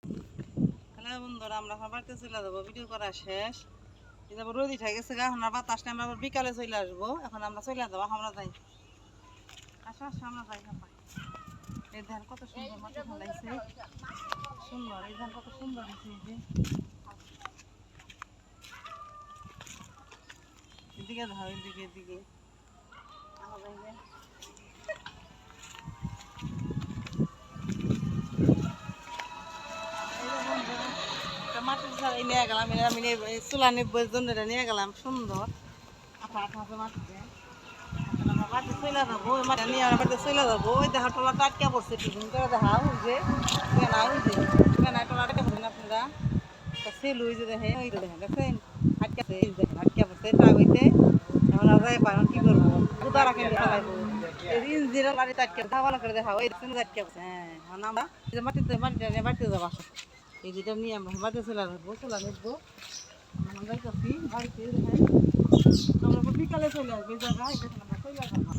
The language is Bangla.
হ্যালো বন্ধুরা, আমরা এখন বাড়িতে চলে যাবো, ভিডিও করা শেষ। রোদ উঠে গেছে গা, এখন বাতাস নেই, আমরা আবার বিকালে চলে আসবো। এখন আমরা চলে যাবো, আমরা যাই। আসো আসো, আমরা যাই। এই ধান কত সুন্দর মাটি ফেলাইছে, সুন্দর। এই ধান কত সুন্দর হয়েছে। এদিকে ধাও, এদিকে এদিকে মাটি নিয়ে গেলাম, আমি চুলা নিয়ে জন্য নিয়ে গেলাম। সুন্দর আঠা আঠা মাটিতে বাড়িতে চলে যাবো, মাটি নিয়ে বাড়িতে চলে যাবো। ওই দেখা টলাটা আটকে পড়ছে, টিফিন করে দেখা ওই যে টলাটা আটকে পড়ছেন আপনারা। সেল ওই যে দেখেন, ওই দেখেন দেখেন আটকে দেখেন আটকে পড়ছে। তা হইতে এখন আর যাই পারেন কি করবো, উদা রাখেন ফেলাইবো। জিরা বাড়িতে আটকে ভালো করে দেখা ওই আটকে পড়ছে। হ্যাঁ, আমরা মাটিতে মাটিটা নিয়ে বাড়িতে যাবো। আসো, এই যেটা নিয়ে আমরা বাড়িতে চলে আসবো, চলে আসবো। আমরা যাইতেছি বাড়িতে। দেখেন আমরা বিকালে চলে আসবো, এই জায়গায় দেখেন আমরা চলে আসবো।